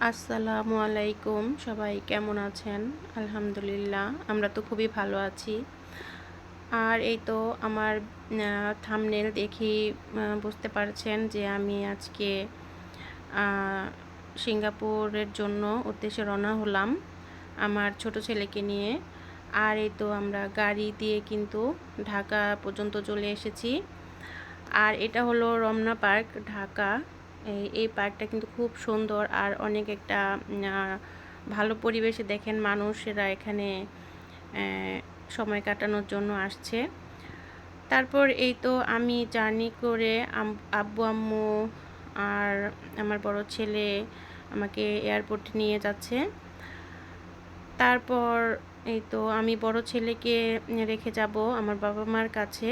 আসসালামু আলাইকুম, সবাই কেমন আছেন? আলহামদুলিল্লাহ, আমরা তো খুবই ভালো আছি। আর এই তো আমার থাম্বনেল দেখেই বুঝতে পারছেন যে আমি আজকে সিঙ্গাপুরের জন্য উদ্দেশ্যে রওনা হলাম আমার ছোট ছেলেকে নিয়ে। আর এই তো আমরা গাড়ি দিয়ে কিন্তু ঢাকা পর্যন্ত চলে এসেছি। আর এটা হলো রমনা পার্ক, ঢাকা। এই পার্কটা কিন্তু খুব সুন্দর আর অনেক একটা ভালো পরিবেশে। দেখেন মানুষেরা এখানে সময় কাটানোর জন্য আসছে। তারপর এই তো আমি জার্নি করে আব্বু আম্মু আর আমার বড় ছেলে আমাকে এয়ারপোর্টে নিয়ে যাচ্ছে। তারপর এই তো আমি বড় ছেলেকে রেখে যাব আমার বাবা মার কাছে,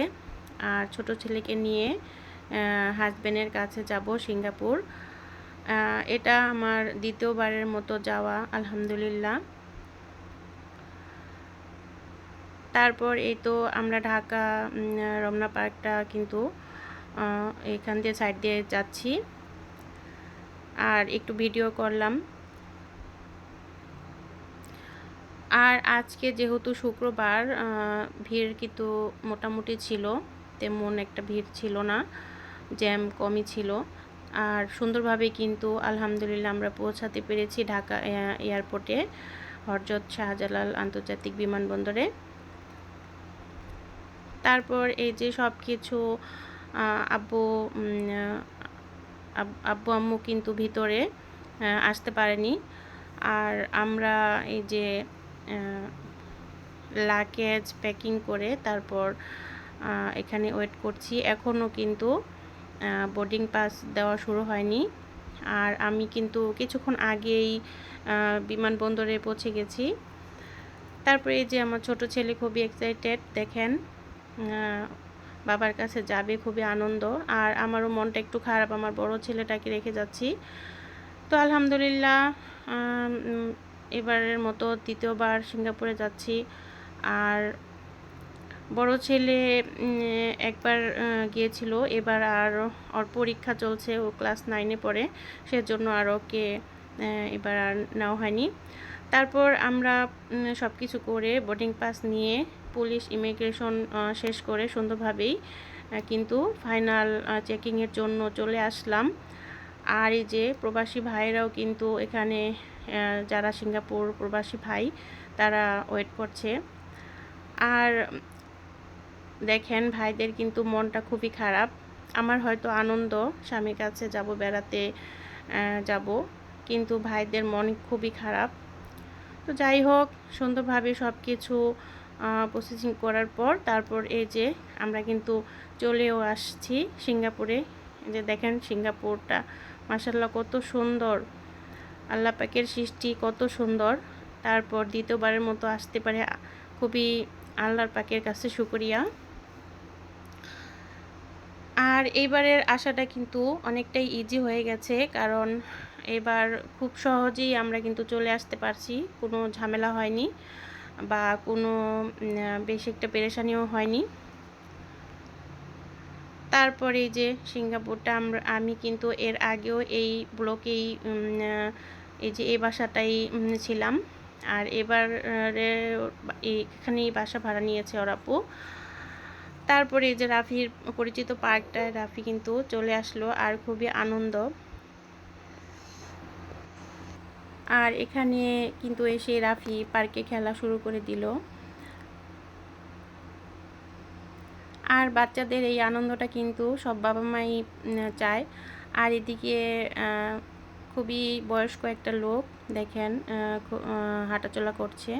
আর ছোট ছেলেকে নিয়ে হাজবেন্ডের কাছে যাব সিঙ্গাপুর। এটা আমার দ্বিতীয়বারের মতো যাওয়া, আলহামদুলিল্লাহ। তারপর এই তো আমরা ঢাকা রমনা পার্কটা কিন্তু এখান দিয়ে সাইড দিয়ে যাচ্ছি, আর একটু ভিডিও করলাম। আর আজকে যেহেতু শুক্রবার, ভিড় কিন্তু মোটামুটি ছিল, তেমন একটা ভিড় ছিল না, জ্যাম কমই ছিল। আর সুন্দরভাবে কিন্তু আলহামদুলিল্লাহ আমরা পৌঁছাতে পেরেছি ঢাকা এয়ারপোর্টে, হযরত শাহজালাল আন্তর্জাতিক বিমানবন্দরে। তারপর এই যে সব কিছু আব্বু আব্বু আম্মু কিন্তু ভিতরে আসতে পারেনি। আর আমরা এই যে লাগেজ প্যাকিং করে তারপর এখানে ওয়েট করছি। এখনও কিন্তু বোর্ডিং পাস দেওয়া শুরু হয়নি। আর আমি কিন্তু কিছুক্ষণ আগেই বিমানবন্দরে পৌঁছে গেছি। তারপরে এই যে আমার ছোট ছেলে খুবই এক্সাইটেড, দেখেন বাবার কাছে যাবে, খুবই আনন্দ। আর আমারও মনটা একটু খারাপ, আমার বড় ছেলেটাকে রেখে যাচ্ছি। তো আলহামদুলিল্লাহ, এবারের মতো দ্বিতীয়বার সিঙ্গাপুরে যাচ্ছি। আর বড় ছেলে একবার গিয়েছিল, এবার আর ওর পরীক্ষা চলছে, ও ক্লাস 9-এ পড়ে, সেজন্য আর ওকে এবার আর নেওয়া হয়নি। তারপর আমরা সব কিছু করে বোর্ডিং পাস নিয়ে পুলিশ ইমিগ্রেশন শেষ করে সুন্দরভাবেই কিন্তু ফাইনাল চেকিংয়ের জন্য চলে আসলাম। আর এই যে প্রবাসী ভাইরাও কিন্তু এখানে, যারা সিঙ্গাপুর প্রবাসী ভাই, তারা ওয়েট করছে। আর দেখেন ভাইদের কিন্তু মনটা খুবই খারাপ। আমার হয়তো আনন্দ, স্বামীর কাছে যাব, বেড়াতে যাব, কিন্তু ভাইদের মন খুবই খারাপ। তো যাই হোক, সুন্দরভাবে সব কিছু প্রসেসিং করার পর তারপর এই যে আমরা কিন্তু চলেও আসছি সিঙ্গাপুরে। যে দেখেন সিঙ্গাপুরটা মাশাআল্লাহ কত সুন্দর, আল্লাহ পাকের সৃষ্টি কত সুন্দর। তারপর দ্বিতীয়বারের মতো আসতে পারে, খুবই আল্লাহর পাকের কাছে শুকরিয়া। আর এইবারের আশাটা কিন্তু অনেকটাই ইজি হয়ে গেছে, কারণ এবার খুব সহজেই আমরা কিন্তু চলে আসতে পারছি, কোনো ঝামেলা হয়নি বা কোনো বেশি একটা পেরেশানিও হয়নি। তারপরে এই যে সিঙ্গাপুরটা আমি কিন্তু এর আগেও এই ব্লকেই এই যে এই বাসাটাই ছিলাম। আর এবার এখানেই বাসা ভাড়া নিয়েছে ওর আপু। তারপরে এই যে রাফির পরিচিত পার্কটায় রাফি কিন্তু চলে আসলো, আর খুবই আনন্দ। আর এখানে কিন্তু এসে রাফি পার্কে খেলা শুরু করে দিল। আর বাচ্চাদের এই আনন্দটা কিন্তু সব বাবা মাই চায়। আর এদিকে খুবই বয়স্ক একটা লোক, দেখেন হাঁটাচলা করছে।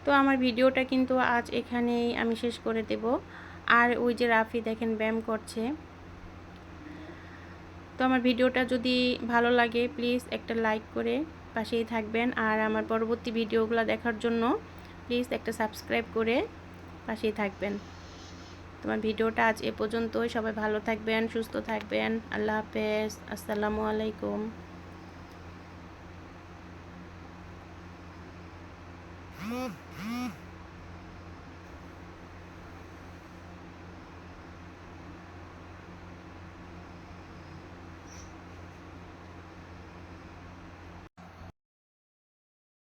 তো আমার ভিডিওটা কিন্তু আজ এখানেই আমি শেষ করে দেব। আর ওই যে রাফি দেখেন ব্যায়াম করছে। তো আমার ভিডিওটা যদি ভালো লাগে প্লিজ একটা লাইক করে পাশেই থাকবেন, আর আমার পরবর্তী ভিডিওগুলো দেখার জন্য প্লিজ একটা সাবস্ক্রাইব করে পাশেই থাকবেন। তোমার ভিডিওটা আজ এ পর্যন্তই। সবাই ভালো থাকবেন, সুস্থ থাকবেন। আল্লাহ হাফেজ, আসসালামু আলাইকুম।